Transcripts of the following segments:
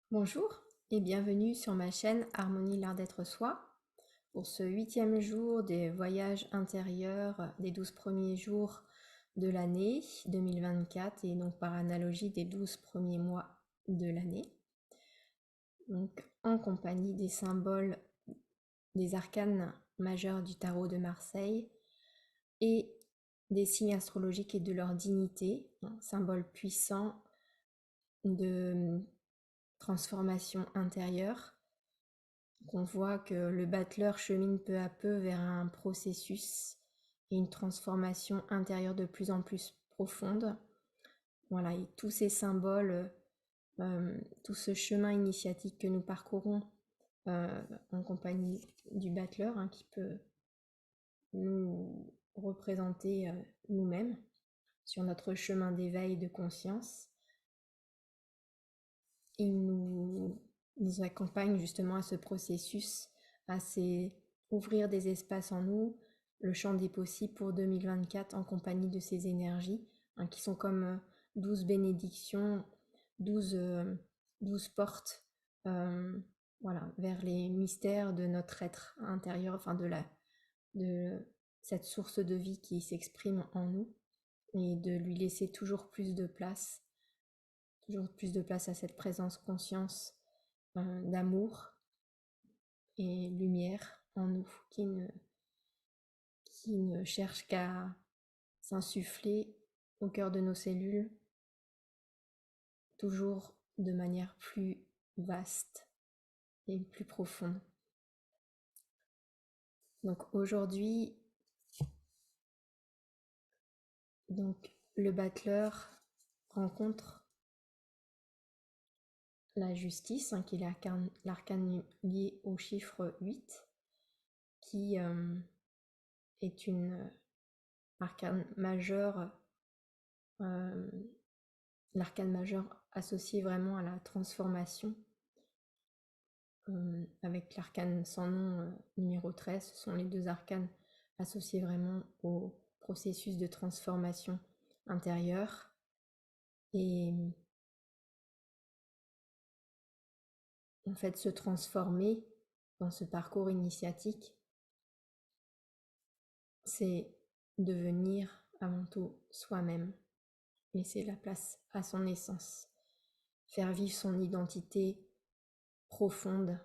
Bonjour et bienvenue sur ma chaîne Harmonie l'art d'être soi pour ce 8e jour des voyages intérieurs des 12 premiers jours de l'année 2024 et donc par analogie des 12 premiers mois de l'année. Donc en compagnie des symboles des arcanes majeurs du tarot de Marseille et des signes astrologiques et de leur dignité, symboles puissants de transformation intérieure. On voit que le battleur chemine peu à peu vers un processus et une transformation intérieure de plus en plus profonde. Voilà, et tous ces symboles, tout ce chemin initiatique que nous parcourons en compagnie du battleur, qui peut nous représenter nous-mêmes sur notre chemin d'éveil de conscience. Il nous accompagne justement à ce processus, à ouvrir des espaces en nous, le champ des possibles pour 2024 en compagnie de ces énergies, qui sont comme 12 bénédictions, 12 portes voilà, vers les mystères de notre être intérieur, enfin de cette source de vie qui s'exprime en nous, et de lui laisser toujours plus de place à cette présence conscience d'amour et lumière en nous qui ne cherche qu'à s'insuffler au cœur de nos cellules, toujours de manière plus vaste et plus profonde. Donc aujourd'hui, le battleur rencontre la justice, qui est l'arcane lié au chiffre 8, qui est une arcane majeure, l'arcane majeur associé vraiment à la transformation, avec l'arcane sans nom numéro 13, ce sont les deux arcanes associés vraiment au processus de transformation intérieure. Et en fait, se transformer dans ce parcours initiatique, c'est devenir avant tout soi-même, laisser la place à son essence, faire vivre son identité profonde,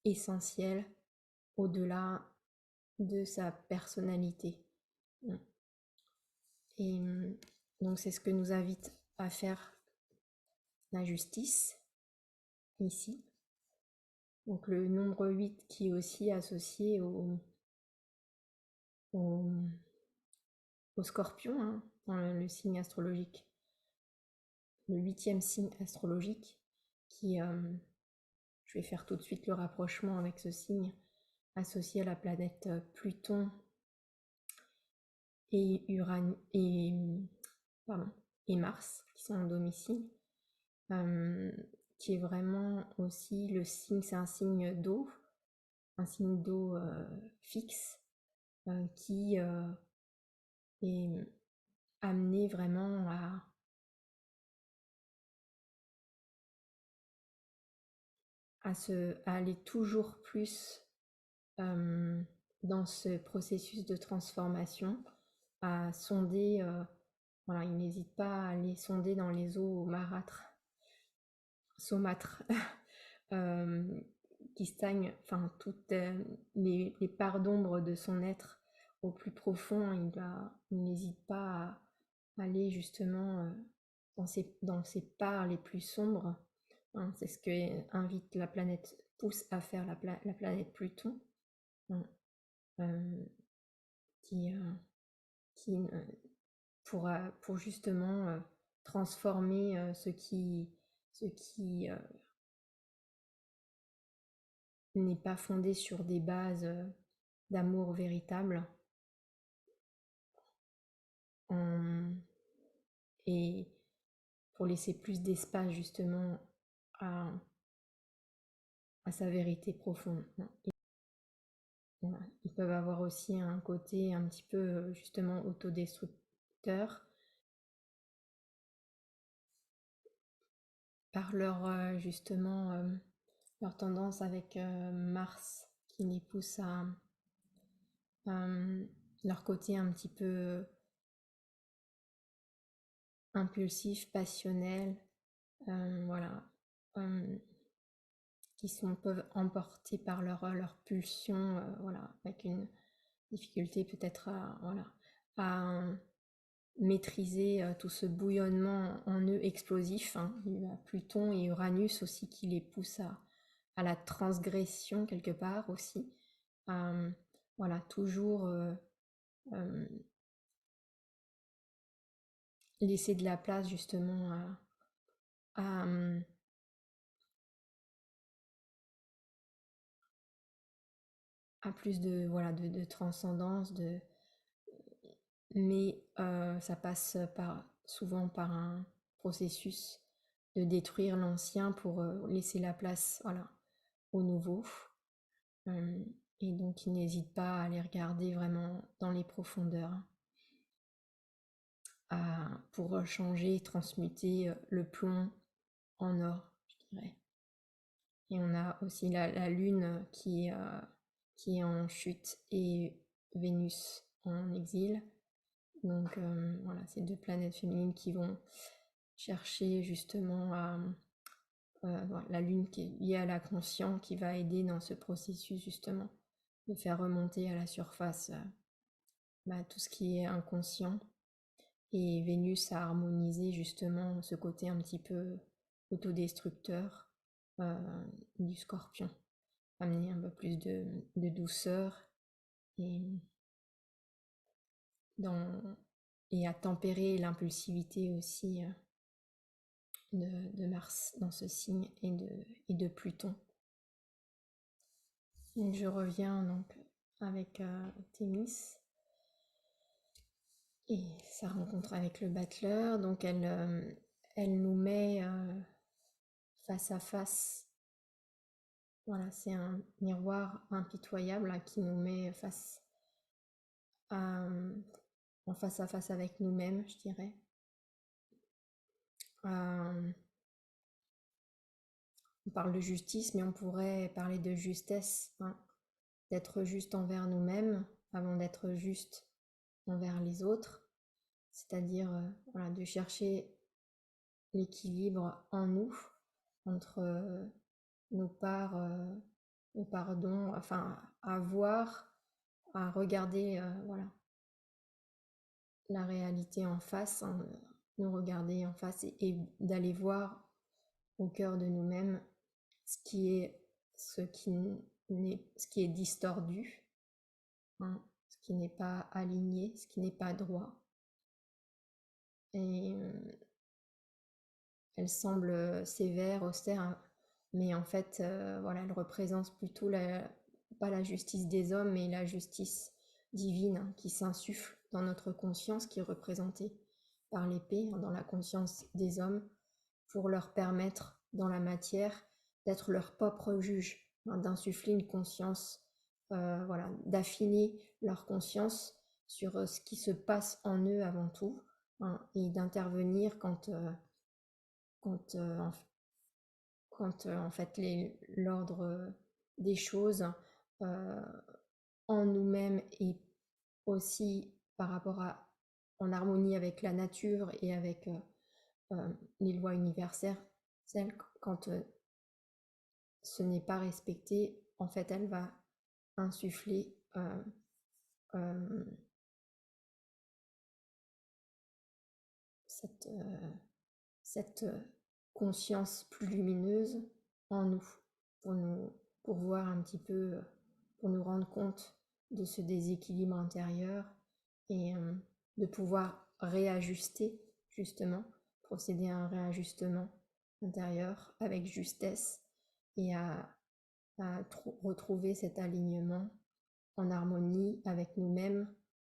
essentielle, au-delà de sa personnalité. Et donc c'est ce que nous invite à faire la justice, ici. Donc le nombre 8 qui est aussi associé au scorpion, dans le signe astrologique. Le 8e signe astrologique qui, je vais faire tout de suite le rapprochement avec ce signe associé à la planète Pluton et Mars, qui sont en domicile, qui est vraiment aussi le signe, c'est un signe d'eau fixe, qui est amené vraiment à aller toujours plus dans ce processus de transformation, à sonder, voilà, il n'hésite pas à aller sonder dans les eaux saumâtres, qui stagnent, enfin toutes les parts d'ombre de son être au plus profond. Il n'hésite pas à aller justement dans ces parts les plus sombres. C'est ce que invite la planète, pousse à faire la planète Pluton, qui pour justement transformer ce qui n'est pas fondé sur des bases d'amour véritable, et pour laisser plus d'espace justement à sa vérité profonde. Ils peuvent avoir aussi un côté un petit peu justement autodestructeur, par leur justement leur tendance avec Mars qui les pousse à leur côté un petit peu impulsif, passionnel, voilà, qui peuvent emporter par leur pulsion, voilà, avec une difficulté peut-être à maîtriser tout ce bouillonnement en eux explosif, hein. Il y a Pluton et Uranus aussi qui les poussent à la transgression quelque part aussi. Voilà, toujours laisser de la place justement à, à plus de, voilà, de transcendance, mais ça passe souvent par un processus de détruire l'ancien pour laisser la place, voilà, au nouveau. Et donc il n'hésite pas à les regarder vraiment dans les profondeurs, pour changer, transmuter le plomb en or, je dirais. Et on a aussi la Lune qui est en chute et Vénus en exil. Donc voilà, ces deux planètes féminines qui vont chercher justement voilà, la Lune qui est liée à la conscience, qui va aider dans ce processus justement de faire remonter à la surface tout ce qui est inconscient. Et Vénus a harmonisé justement ce côté un petit peu autodestructeur du Scorpion, amener un peu plus de douceur et, et à tempérer l'impulsivité aussi de Mars dans ce signe et de Pluton. Donc je reviens donc avec Thémis et sa rencontre avec le battleur. Donc elle nous met face à face. Voilà, c'est un miroir impitoyable là, qui nous met en face à face avec nous-mêmes, je dirais. On parle de justice, mais on pourrait parler de justesse, hein, d'être juste envers nous-mêmes avant d'être juste envers les autres, c'est-à-dire voilà, de chercher l'équilibre en nous entre nos parts, nos pardons, enfin à voir, à regarder voilà, la réalité en face, hein, nous regarder en face et d'aller voir au cœur de nous-mêmes ce qui est distordu, hein, ce qui n'est pas aligné, ce qui n'est pas droit. Et elle semble sévère, austère, hein, mais en fait, voilà, elle représente plutôt pas la justice des hommes, mais la justice divine, hein, qui s'insuffle dans notre conscience, qui est représentée par l'épée, hein, dans la conscience des hommes, pour leur permettre, dans la matière, d'être leur propre juge, hein, d'insuffler une conscience, voilà, d'affiner leur conscience sur ce qui se passe en eux avant tout, hein, et d'intervenir quand en fait l'ordre des choses en nous-mêmes et aussi par rapport en harmonie avec la nature et avec les lois universelles, quand ce n'est pas respecté, en fait elle va insuffler cette conscience plus lumineuse en nous, pour voir un petit peu, pour nous rendre compte de ce déséquilibre intérieur et de pouvoir réajuster, justement, procéder à un réajustement intérieur avec justesse et à retrouver cet alignement en harmonie avec nous-mêmes,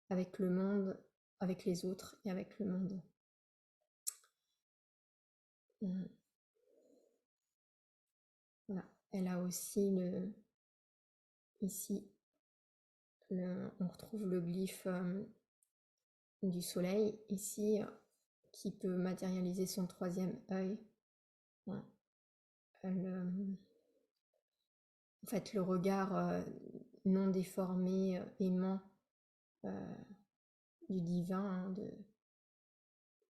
avec le monde, avec les autres et avec le monde. Voilà. Elle a aussi ici, on retrouve le glyphe du soleil ici, qui peut matérialiser son troisième œil, hein. En fait, le regard non déformé, aimant du divin, hein,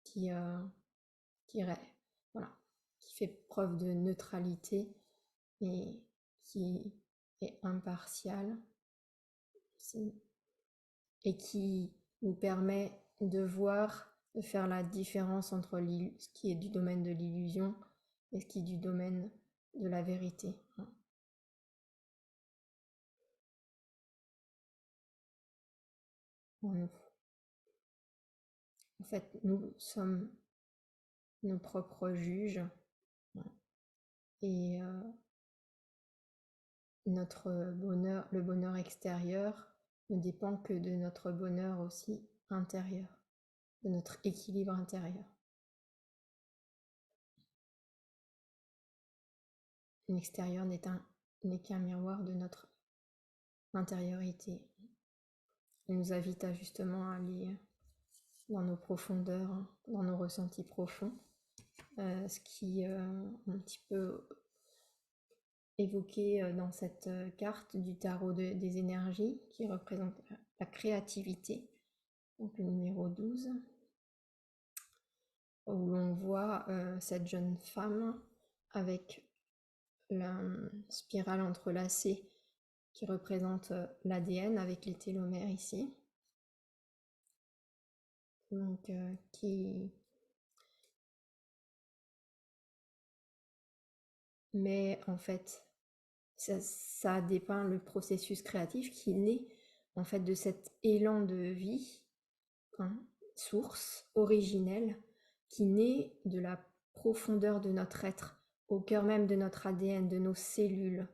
qui, qui, voilà, qui fait preuve de neutralité et qui est impartial et qui nous permet de voir, de faire la différence entre ce qui est du domaine de l'illusion et ce qui est du domaine de la vérité. En fait, nous sommes nos propres juges et notre bonheur, le bonheur extérieur ne dépend que de notre bonheur aussi intérieur, de notre équilibre intérieur. L'extérieur n'est qu'un miroir de notre intériorité. Il nous invite à justement aller dans nos profondeurs, dans nos ressentis profonds, ce qui est un petit peu évoqué dans cette carte du tarot des énergies qui représente la créativité, donc le numéro 12, où l'on voit cette jeune femme avec la spirale entrelacée qui représente l'ADN avec les télomères ici. Donc mais en fait ça dépeint le processus créatif qui naît en fait de cet élan de vie, hein, source originelle, qui naît de la profondeur de notre être, au cœur même de notre ADN, de nos cellules,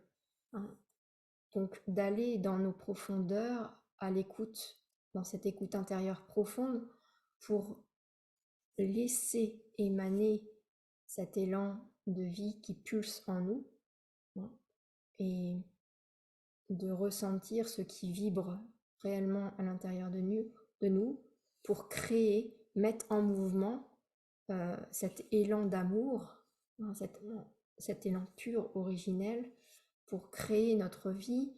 hein. Donc d'aller dans nos profondeurs, à l'écoute, dans cette écoute intérieure profonde, pour laisser émaner cet élan de vie qui pulse en nous, hein, et de ressentir ce qui vibre réellement à l'intérieur de nous pour créer, mettre en mouvement cet élan d'amour, hein, cet élan pur, originel, pour créer notre vie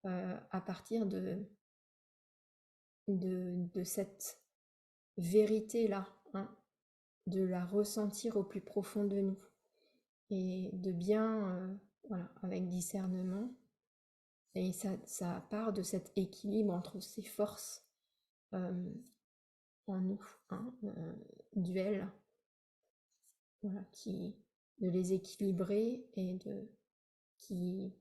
à partir de cette vérité-là, hein, de la ressentir au plus profond de nous et de bien, voilà, avec discernement. Et ça part de cet équilibre entre ces forces en nous, hein, duel, voilà, de les équilibrer et qui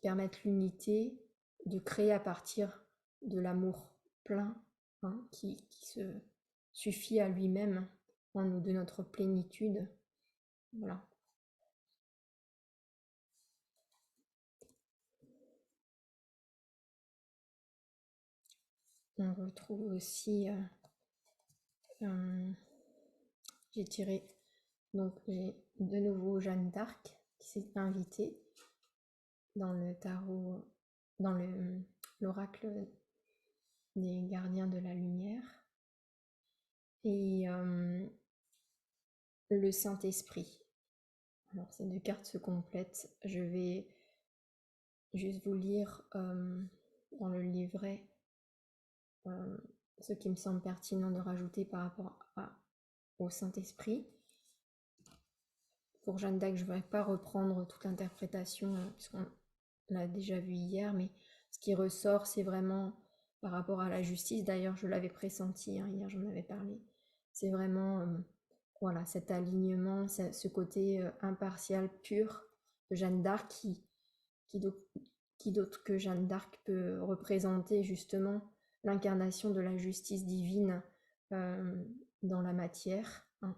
permettent l'unité, de créer à partir de l'amour plein, hein, qui se suffit à lui-même en nous, de notre plénitude. Voilà. On retrouve aussi, j'ai tiré, donc j'ai de nouveau Jeanne d'Arc qui s'est invitée dans le tarot, dans l'oracle des gardiens de la lumière, et le Saint-Esprit. Alors ces deux cartes se complètent. Je vais juste vous lire dans le livret ce qui me semble pertinent de rajouter par rapport au Saint-Esprit. Pour Jeanne d'Arc, je ne vais pas reprendre toute l'interprétation puisqu'on l'a déjà vu hier, mais ce qui ressort, c'est vraiment par rapport à la justice. D'ailleurs, je l'avais pressenti, hein, hier j'en avais parlé. C'est vraiment voilà, cet alignement, ce côté impartial, pur de Jeanne d'Arc qui d'autre que Jeanne d'Arc peut représenter justement l'incarnation de la justice divine dans la matière, hein.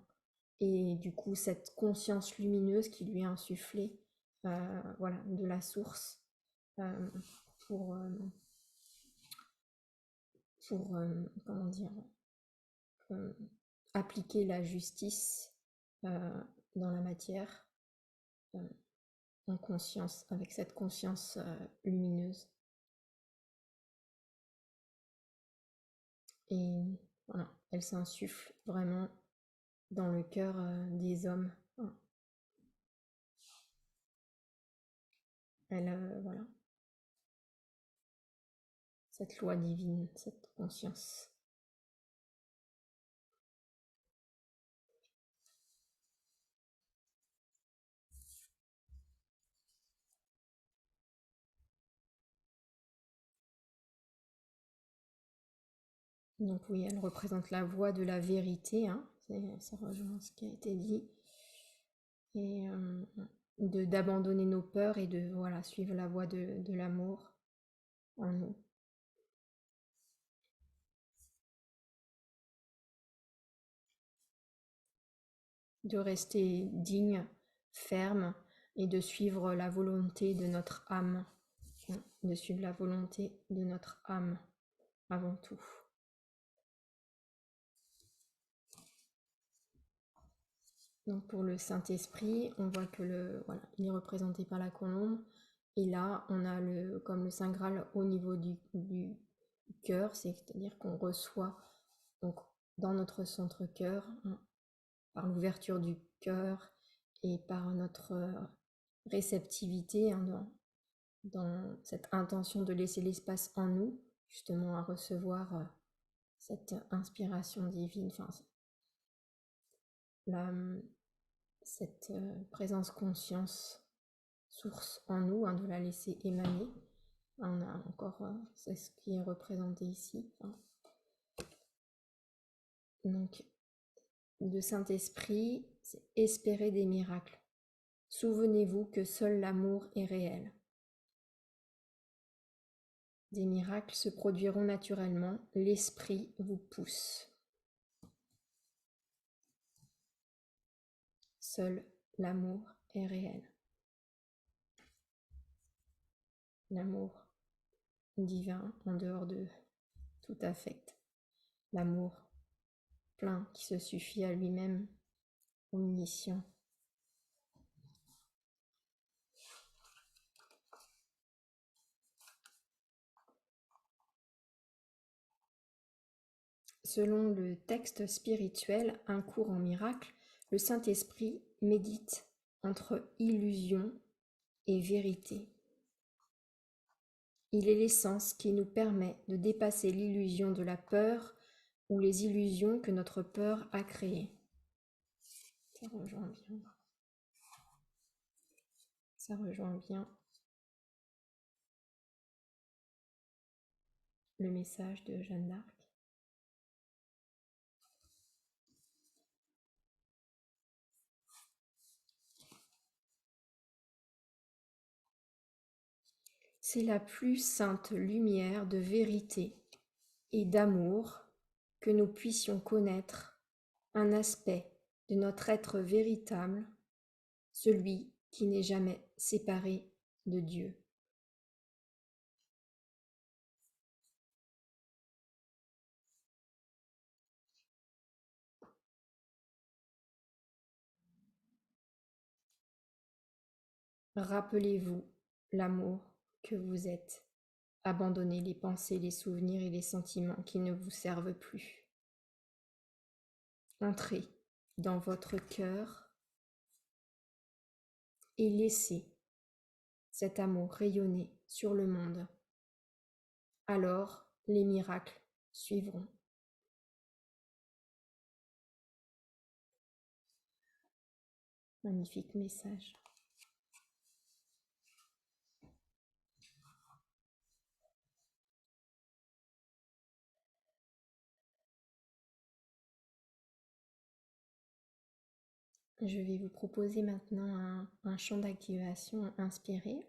Et du coup cette conscience lumineuse qui lui a insufflé voilà, de la source pour comment dire, appliquer la justice dans la matière en conscience, avec cette conscience lumineuse. Et voilà, elle s'insuffle vraiment dans le cœur des hommes, hein. voilà, cette loi divine, cette conscience. Donc oui, elle représente la voie de la vérité, hein, ça rejoint ce qui a été dit, et d'abandonner nos peurs et de voilà, suivre la voie de l'amour en nous. De rester digne, ferme, et de suivre la volonté de notre âme, de suivre la volonté de notre âme avant tout. Donc pour le Saint-Esprit, on voit que voilà, il est représenté par la colombe, et là on a comme le Saint Graal au niveau du cœur, c'est-à-dire qu'on reçoit donc dans notre centre cœur, hein, par l'ouverture du cœur et par notre réceptivité, hein, dans cette intention de laisser l'espace en nous, justement à recevoir cette inspiration divine, enfin, cette présence conscience source en nous, hein, de la laisser émaner. On a encore, c'est ce qui est représenté ici. Hein. Donc, le Saint-Esprit, c'est espérer des miracles. Souvenez-vous que seul l'amour est réel. Des miracles se produiront naturellement, l'Esprit vous pousse. Seul l'amour est réel. L'amour divin en dehors de tout affect. L'amour plein qui se suffit à lui-même, omniscient. Selon le texte spirituel, un cours en miracle, le Saint-Esprit médite entre illusion et vérité. Il est l'essence qui nous permet de dépasser l'illusion de la peur ou les illusions que notre peur a créées. Ça rejoint bien. Ça rejoint bien le message de Jeanne d'Arc. C'est la plus sainte lumière de vérité et d'amour que nous puissions connaître un aspect de notre être véritable, celui qui n'est jamais séparé de Dieu. Rappelez-vous l'amour que vous êtes. Abandonnez les pensées, les souvenirs et les sentiments qui ne vous servent plus. Entrez dans votre cœur et laissez cet amour rayonner sur le monde. Alors, les miracles suivront. Magnifique message. Je vais vous proposer maintenant un chant d'activation inspiré.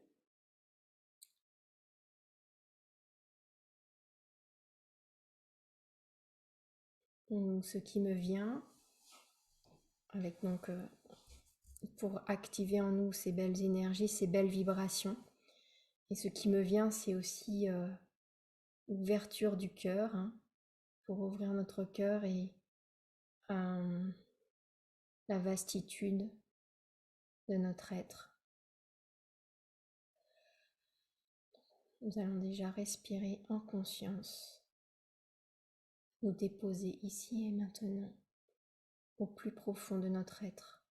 Ce qui me vient, avec donc pour activer en nous ces belles énergies, ces belles vibrations. Et ce qui me vient, c'est aussi l'ouverture du cœur, hein, pour ouvrir notre cœur et la vastitude de notre être. Nous allons déjà respirer en conscience, nous déposer ici et maintenant au plus profond de notre être,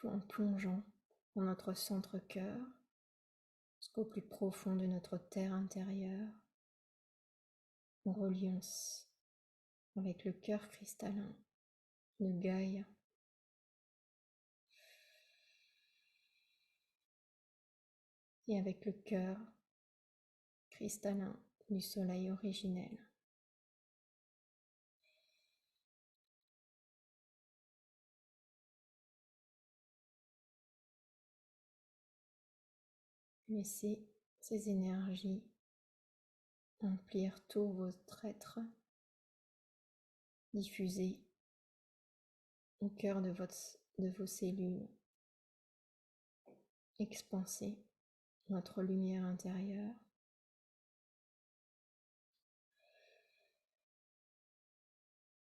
en plongeant dans notre centre-cœur, jusqu'au plus profond de notre terre intérieure, en reliance avec le cœur cristallin, le Gaïa. Et avec le cœur cristallin du soleil originel. Laissez ces énergies emplir tout votre être, diffuser au cœur de vos cellules, expanser votre lumière intérieure.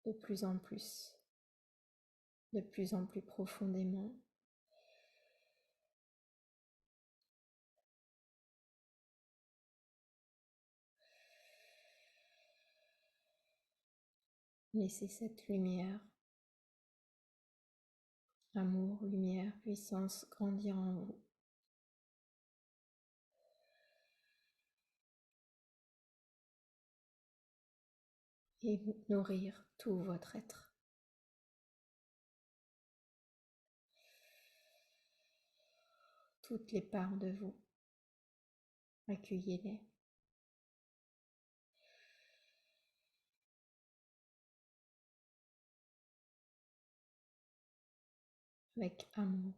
De plus en plus profondément. Laissez cette lumière, amour, lumière, puissance grandir en vous. Et nourrir tout votre être. Toutes les parts de vous, accueillez-les. Avec amour.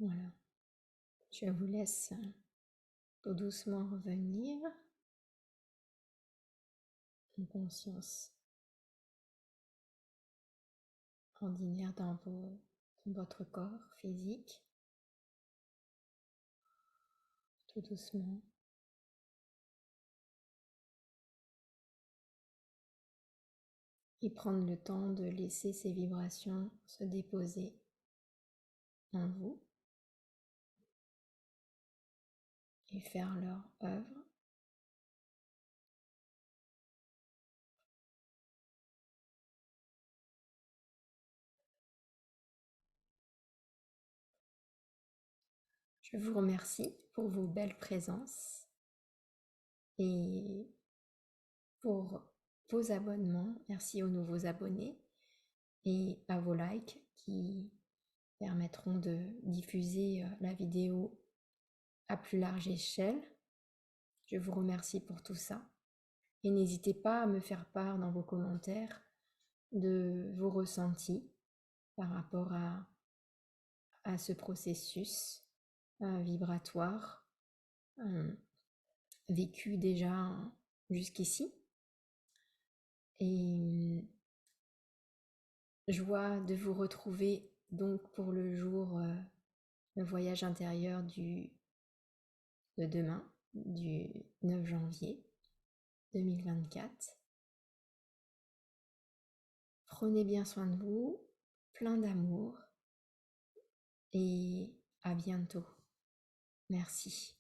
Voilà. Je vous laisse tout doucement revenir en conscience ordinaire dans votre corps physique, tout doucement. Et prendre le temps de laisser ces vibrations se déposer en vous et faire leur œuvre. Je vous remercie pour vos belles présences et pour vos abonnements. Merci aux nouveaux abonnés et à vos likes qui permettront de diffuser la vidéo à plus large échelle. Je vous remercie pour tout ça et n'hésitez pas à me faire part dans vos commentaires de vos ressentis par rapport à ce processus vibratoire vécu déjà jusqu'ici. Et joie de vous retrouver donc pour le jour, le voyage intérieur de demain, du 9 janvier 2024. Prenez bien soin de vous, plein d'amour et à bientôt. Merci.